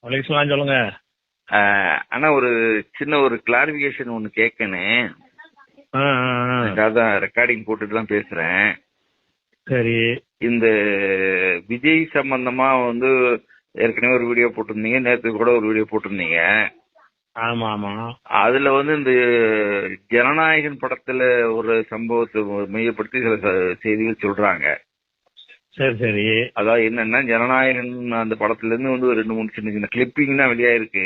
வலைக்கலாம் சொல்லுங்க. ஆனா ஒரு சின்ன ஒரு கிளாரிபிகேஷன் ஒன்னு கேட்கணும். அதான் ரெக்கார்டிங் போட்டுட்டு தான் பேசுறேன். சரி. இந்த விஜய் சம்பந்தமா ஏற்கனவே ஒரு வீடியோ போட்டிருந்தீங்க, நேற்று கூட ஒரு வீடியோ போட்டிருந்தீங்க. ஆமா ஆமா. அதுல இந்த ஜனநாயகன் படத்துல ஒரு சம்பவத்தை மையப்படுத்தி சில செய்திகள் சொல்றாங்க. சரி சரி. அதாவது என்னன்னா, ஜனநாயகன் அந்த படத்துல இருந்து ஒரு 2-3 சின்ன சின்ன கிளிப்பிங் தான் வெளியாயிருக்கு.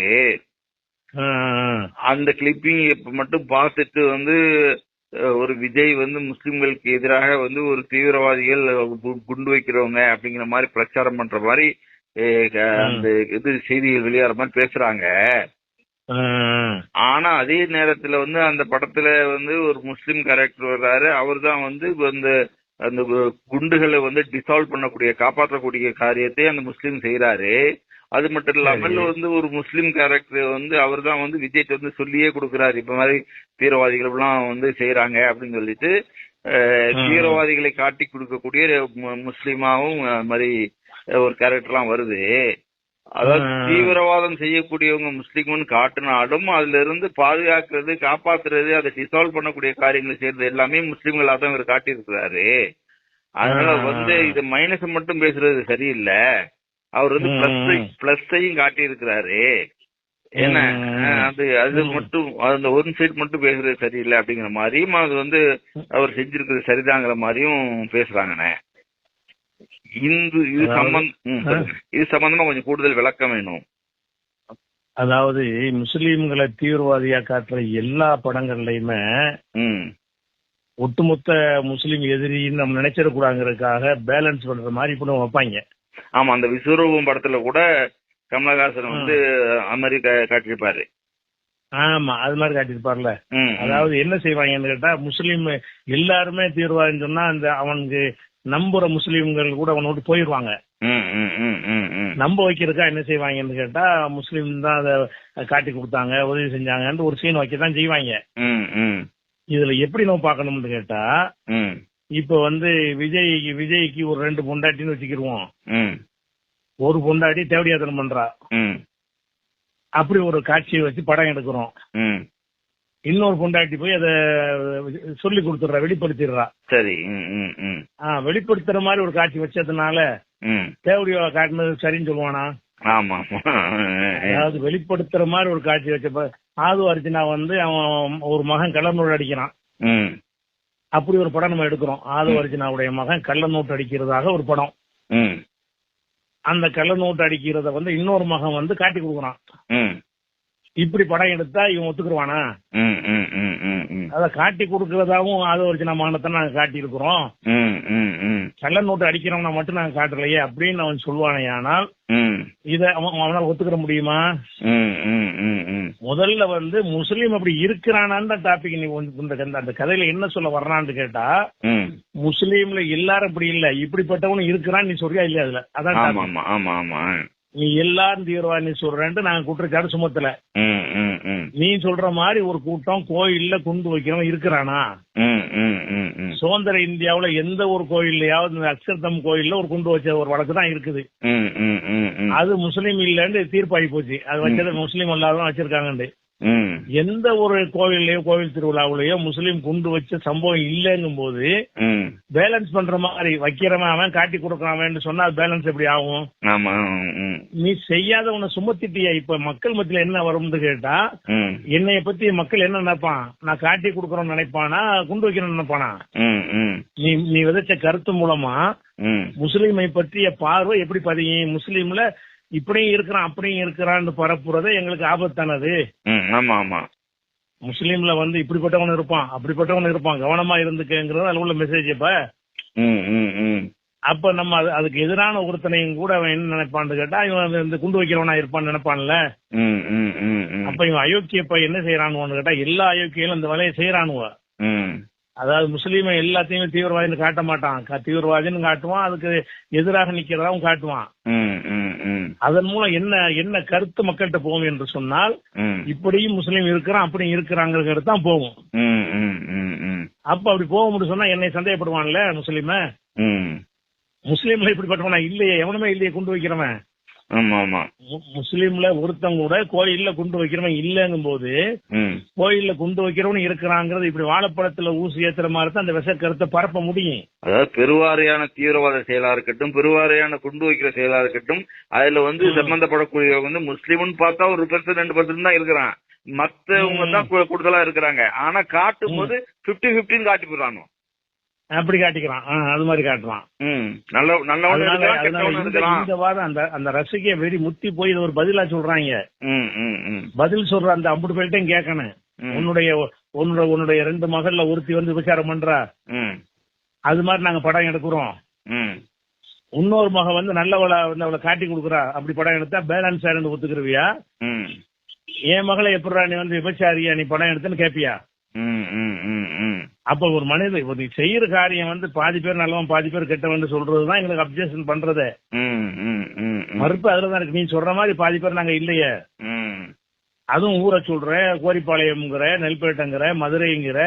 அந்த கிளிப்பிங் இப்ப மட்டும் பார்த்துட்டு ஒரு விஜய் முஸ்லிம்களுக்கு எதிராக ஒரு தீவிரவாதிகள் குண்டு வைக்கிறவங்க அப்படிங்கிற மாதிரி பிரச்சாரம் பண்ற மாதிரி அந்த இது செய்திகள் வெளியாகிற மாதிரி பேசுறாங்க. ஆனா அதே நேரத்துல அந்த படத்துல ஒரு முஸ்லிம் கேரக்டர் வர்றாரு. அவர் தான் அந்த குண்டுகளை டிசால்வ் பண்ணக்கூடிய, காப்பாற்றக்கூடிய காரியத்தை அந்த முஸ்லீம் செய்யறாரு. அது மட்டும் இல்லாமல் ஒரு முஸ்லீம் கேரக்டர் அவர் தான் விஜய்க்கு சொல்லியே கொடுக்கிறாரு, இப்ப மாதிரி தீவிரவாதிகள் எல்லாம் செய்யறாங்க அப்படின்னு சொல்லிட்டு தீவிரவாதிகளை காட்டி கொடுக்கக்கூடிய முஸ்லீமாவும் மாதிரி ஒரு கேரக்டர்லாம் வருது. அதாவது தீவிரவாதம் செய்யக்கூடியவங்க முஸ்லீம்னு காட்டினாலும் அதுல இருந்து பாதுகாக்கிறது, காப்பாத்துறது, அதை டிசால்வ் பண்ணக்கூடிய காரியங்களை செய்யறது எல்லாமே முஸ்லீம்களா தான் இவர் காட்டியிருக்கிறாரு. அதனால இது மைனஸ் மட்டும் பேசுறது சரியில்லை. அவர் பிளஸ்ஸையும் காட்டி இருக்கிறாரு. ஏன்னா அது மட்டும் அந்த ஒரு சைடு மட்டும் பேசுறது சரியில்லை அப்படிங்கிற மாதிரியும் அது அவர் செஞ்சிருக்கிறது சரிதாங்கிற மாதிரியும் பேசுறாங்கண்ணே. இது சம்பந்தமா கொஞ்சம் கூடுதல் விளக்கம் வேணும். அதாவது முஸ்லீம்களை தீவிரவாதியா காட்டுற எல்லா படங்கள்லயுமே ஒட்டுமொத்த முஸ்லீம் எதிரின்னு நம்ம நினைச்சிடக்கூடாதுங்கிறதுக்காக பேலன்ஸ் பண்ற மாதிரி இப்ப வைப்பாங்க. ஆமா, அந்த விஸ்வரூபம் படத்துல கூட கமலஹாசன் அமெரிக்கா காட்டியிருப்பாரு. ஆமா, அது மாதிரி காட்டியிருப்பார்ல. அதாவது என்ன செய்வாங்கன்னு கேட்டா, முஸ்லீம் எல்லாருமே தீவிரவாதின்னு சொன்னா அந்த அவனுக்கு நம்புற முஸ்லீம்கள் கூட அவனை விட்டு போயிடுவாங்க. நம்ப வைக்கிறதுக்கா என்ன செய்வாங்கன்னு கேட்டா, முஸ்லீம் தான் அதை காட்டி கொடுத்தாங்க, உதவி செஞ்சாங்கன்னு ஒரு சீன் வைக்கத்தான் செய்வாங்க. இதுல எப்படி நம்ம பாக்கணும்னு கேட்டா, இப்ப விஜய்க்கு ஒரு 2 பொண்டாட்டின்னு வச்சுக்கிருவோம். ஒரு பொண்டாட்டி தேவடியாத்தனம் பண்றா, அப்படி ஒரு காட்சியை வச்சு படம் எடுக்கிறோம். இன்னொரு பொண்டாட்டி போய் அதை சொல்லி கொடுத்துடுறா, வெளிப்படுத்திடுறா. சரி. வெளிப்படுத்துற மாதிரி ஒரு காட்சி வச்சதுனால தேவடியா காட்டினது சரின்னு சொல்லுவானா? ஆமா. அதாவது வெளிப்படுத்துற மாதிரி ஒரு காட்சி வச்சப்ப ஆது அர்ஜுனா அவன் ஒரு மகன் கள்ளநோட்டு அடிக்கிறான். அப்படி ஒரு படம் நம்ம எடுக்கிறோம். ஆது அர்ஜுனாவுடைய மகன் கள்ளநோட்டு அடிக்கிறதாக ஒரு படம். அந்த கள்ளநோட்டு அடிக்கிறத இன்னொரு மகன் காட்டி கொடுக்குறான். இப்படி படம் எடுத்தா இவன் ஒத்துக்குருவானா? அத காட்டி கொடுக்கறதாவும் ஆது அர்ஜுனா மகனத்தை நாங்க காட்டி இருக்கிறோம், கள்ளநோட்டு அடிக்கிறவனா மட்டும் நாங்க காட்டலையே அப்படின்னு அவன் சொல்லுவானே. ஆனால் இத அவனால ஒத்துக்கிற முடியுமா? முதல்ல முஸ்லீம் அப்படி இருக்கிறானான்னு டாபிக். நீ அந்த கதையில என்ன சொல்ல வர்றான்னு கேட்டா, முஸ்லீம்ல எல்லாரும் அப்படி இல்ல, இப்படிப்பட்டவனும் இருக்கிறான் நீ சொல்றியா இல்லையா? அதுல அதான் நீ எல்லாரும் தீவிரவாதி சொல்றேன்ட்டு நாங்க குற்றச்சாட்டு சுமத்தல. நீ சொல்ற மாதிரி ஒரு கூட்டம் கோயில்ல குண்டு வைக்கிறவன் இருக்கிறானா? சுதந்திர இந்தியாவுல எந்த ஒரு கோயில்லையாவது அக்ஷர்தம் கோயில்ல ஒரு குண்டு வச்ச ஒரு வழக்கு தான் இருக்குது. அது முஸ்லீம் இல்லன்னு தீர்ப்பாகி போச்சு. அது வச்சது முஸ்லீம் அல்லாதான் வச்சிருக்காங்க. எந்த ஒரு கோவில்லையோ கோவில் திருவிழாவிலயோ முஸ்லீம் குண்டு வச்ச சம்பவம் இல்லைங்கும் போது பேலன்ஸ் பண்ற மாதிரி வைக்கிறவன் அவன் காட்டி கொடுக்கறான் சொன்னா பேலன்ஸ் எப்படி ஆகும்? நீ செய்யாத உன்னை சுமத்திட்டியா? இப்ப மக்கள் மத்தியில என்ன வரும்னு கேட்டா, என்னைய பத்தி மக்கள் என்ன நினைப்பான்? நான் காட்டி கொடுக்கறோம்னு நினைப்பானா, குண்டு வைக்கணும்னு நினைப்பானா? நீ விதைச்ச கருத்து மூலமா முஸ்லீமை பற்றிய பார்வை எப்படி பதியும்? முஸ்லீம்ல இப்படியும் இருக்கிறான் அப்படியும் இருக்கிறான்னு பரப்புறது எங்களுக்கு ஆபத்தானது. முஸ்லீம்ல இப்படிப்பட்டவன் இருப்பான், அப்படிப்பட்டவன் இருப்பான், கவனமா இருந்துக்கிறது அதுல உள்ள மெசேஜ். அப்ப நம்ம அதுக்கு எதிரான ஒருத்தனையும் கூட அவன் என்ன நினைப்பான்னு கேட்டா, இவன் இந்த குண்டு வைக்கிறவனா இருப்பான்னு நினைப்பான்ல. அப்ப இவன் அயோக்கியப்ப என்ன செய்யறானுன்னு கேட்டா, எல்லா அயோக்கியிலும் இந்த வேலையை செய்யறானுவ. அதாவது முஸ்லீமை எல்லாத்தையுமே தீவிரவாதின்னு காட்ட மாட்டான், தீவிரவாதின்னு காட்டுவான், அதுக்கு எதிராக நிக்கிறதாவும் காட்டுவான். அதன் மூலம் என்ன கருத்து மக்கள்கிட்ட போகும் என்று சொன்னால், இப்படியும் முஸ்லீம் இருக்கிறான் அப்படியும் இருக்கிறாங்கிற கருத்து தான் போகும். அப்ப அப்படி போக முடியும் சொன்னா என்னை சந்தேகப்படுவான்ல முஸ்லீம. முஸ்லீம்ல இப்படிப்பட்டவனா இல்லையே, எவனுமே இல்லையே குண்டு வைக்கிறவன். ஆமா ஆமா. முஸ்லீம்ல ஒருத்தவங்க கூட கோயில்ல குண்டு வைக்கிறவன் இல்லங்கும் போது கோயில்ல குண்டு வைக்கிறவன் இருக்கிறாங்கிறது இப்படி வாழைப்பழத்துல ஊசி ஏத்துற மாதிரி தான் அந்த விஷ கருத்தை பரப்ப முடியும். அதாவது பெருவாரியான தீவிரவாத செயலா இருக்கட்டும், பெருவாரியான குண்டு வைக்கிற செயலா இருக்கட்டும், அதுல வந்து சம்பந்தப்படக்கூடிய வந்து முஸ்லீம்னு பார்த்தா ஒரு 1% 2% தான் இருக்கிறான், மத்தவங்க தான் கூடுதலா இருக்கிறாங்க. ஆனா காட்டும் போது 50-50 காட்டி போடுறானோ, அப்படி காட்டிக்கிறான். அது மாதிரி காட்டுறான். இந்த வாரம் அந்த ரசிகை வெறி முத்தி போய் ஒரு பதிலா சொல்றாங்க. பதில் சொல்ற அந்த அம்புட்டு பேர்ட்டையும் கேட்கணும், உன்னுடைய 2 மகள்ல ஒருத்தி வந்து விசாரம் பண்றா, அது மாதிரி நாங்க படம் எடுக்கிறோம், இன்னொரு மக வந்து நல்லவளை வந்து அவளை காட்டி கொடுக்குறா, அப்படி படம் எடுத்தா பேலன்ஸ் ஆயிருந்து ஒத்துக்குருவியா? என் மகளை எப்படா நீ வந்து விபச்சாரியா நீ படம் எடுத்துன்னு கேப்பியா? அப்ப ஒரு மனிதன் செய்யற காரியம் வந்து பாதி பேர் நல்லவன் பாதி பேர் கெட்டவன் சொல்றதுதான் எங்களுக்கு அப்ஜெக்ஷன் பண்றது. மறுப்பு அதுலதான் இருக்கு. நீ சொல்ற மாதிரி பாதி பேர் நாங்க இல்லையே. அதுவும் ஊரை சொல்ற, கோரிப்பாளையம்ங்கிற, நெல்பேட்டைங்கிற, மதுரைங்கிற,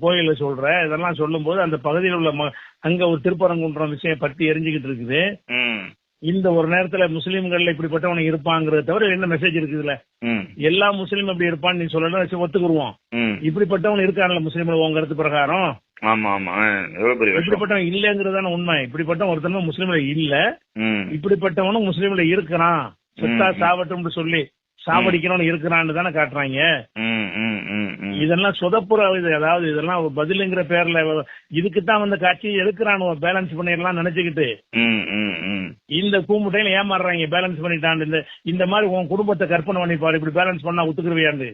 கோயில சொல்ற, இதெல்லாம் சொல்லும் போது அந்த பகுதியில் உள்ள அங்க ஒரு திருப்பரங்குன்றம் விஷயம் பத்தி எரிஞ்சுக்கிட்டு இருக்குது. இந்த ஒரு நேரத்துல முஸ்லீம்கள்ல இப்படிப்பட்டவனுக்கு இருப்பாங்கிறத தவிர என்ன மெசேஜ் இருக்குதுல்ல? எல்லா முஸ்லீம் அப்படி இருப்பான்னு நீ சொல்லணும், ஒத்துக்குருவோம். இப்படிப்பட்டவன் இருக்கான்ல முஸ்லீம்ல உங்க கருத்து பிரகாரம். இப்படிப்பட்டவன் இல்லங்கிறதான உண்மை. இப்படிப்பட்டவன் ஒருத்தனும் முஸ்லீம்ல இல்ல, இப்படிப்பட்டவனும் முஸ்லீம்ல இருக்கிறான், சுத்தா சாவட்டும் சொல்லி சாவடிக்கணும்னு இருக்கிறான்னு தானே காட்டுறாங்க. இதெல்லாம் சொதப்புற அதாவது இதெல்லாம் பதிலுங்கிற பேர்ல இதுக்குத்தான் வந்து காட்சி எடுக்கிறான், பேலன்ஸ் பண்ணிடலாம் நினைச்சுக்கிட்டு இந்த கூமுட்டையில ஏமாறுறாங்க. பேலன்ஸ் பண்ணிட்டான், இந்த மாதிரி உன் குடும்பத்தை கற்பனை பண்ணிப்பாரு, இப்படி பேலன்ஸ் பண்ணா ஒத்துக்குருவியாண்டு.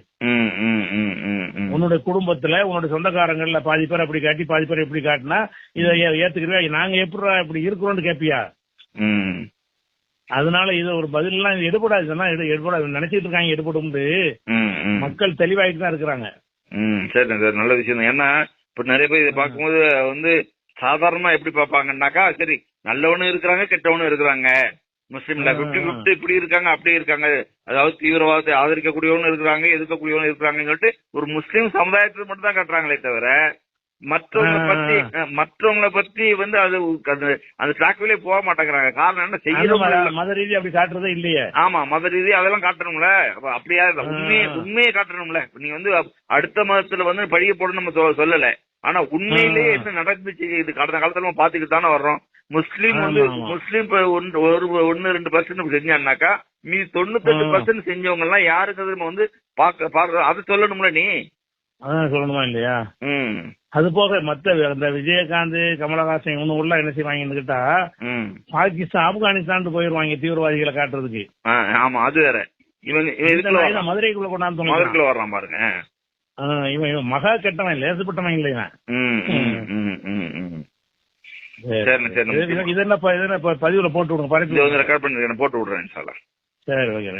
உன்னோட குடும்பத்துல உன்னோட சொந்தக்காரங்கள்ல பாதி பேர் அப்படி காட்டி பாதி பேர் எப்படி காட்டினா இதை ஏத்துக்குருவியா? நாங்க எப்படி இப்படி இருக்கிறோம்னு கேப்பியா? அதனால இது ஒரு பதில் எல்லாம் எடுபடாது, இதெல்லாம் எடுபடாது நினைச்சிட்டு இருக்காங்க. எடுபடும் மக்கள் தெளிவாயிட்டு தான் இருக்கிறாங்க. சரி சார், நல்ல விஷயம் தான். ஏன்னா இப்ப நிறைய பேர் இதை பார்க்கும்போது வந்து சாதாரணமா எப்படி பார்ப்பாங்கன்னாக்கா, சரி நல்லவனும் இருக்கிறாங்க கெட்டவனும் இருக்கிறாங்க, முஸ்லீம்ல 50-50 இப்படி இருக்காங்க அப்படி இருக்காங்க, அதாவது தீவிரவாதத்தை ஆதரிக்கக்கூடியவனும் இருக்கிறாங்க எதிர்க்கக்கூடியவனும் இருக்கிறாங்கன்னு சொல்லிட்டு ஒரு முஸ்லீம் சமுதாயத்தை மட்டும் தான் காட்டுறாங்களே தவிர மற்றவங்களை பத்தி வந்து அது அந்த டிராக்விலே போக மாட்டேங்கிறாங்க. காரணம் என்ன? செய்யணும் மத ரீதி அப்படி காட்டுறதே இல்லையே. ஆமா, மத ரீதி அதெல்லாம் காட்டணும்ல. அப்படியா உண்மையை காட்டணும்ல. நீ வந்து அடுத்த மதத்துல வந்து பழிய போட நம்ம சொல்லல, ஆனா உண்மையிலேயே என்ன நடந்துச்சு இது கடந்த காலத்துல நம்ம பாத்துக்கிட்டு தானே வர்றோம். முஸ்லீம் வந்து முஸ்லீம் 1-2% செஞ்சான்னாக்கா மீதி 98% செஞ்சவங்க எல்லாம் யாருக்கு நம்ம வந்து பாக்க அது சொல்லணும்ல. நீ அதான் சொல்லணுமா இல்லையா? அது போக மத்த அந்த விஜயகாந்த் கமலஹாசன் இவனு உள்ள என்ன செய்வாங்கன்னு கேட்டா பாகிஸ்தான் ஆப்கானிஸ்தான் போயிருவாங்க தீவிரவாதிகளை காட்டுறதுக்கு. ஆமா, அது வேற. இவன் மதுரைக்குள்ள கொண்டாந்து மதுரைக்குள்ள வர்றான் பாருங்க. இவன் மகா கெட்டவன், லேசுப்பட்டவன் இல்லையா? இது என்ன பதிவுல போட்டு விடுங்க, ரெக்கார்ட் பண்ணி போட்டு விடுறேன். சரி, ஓகே.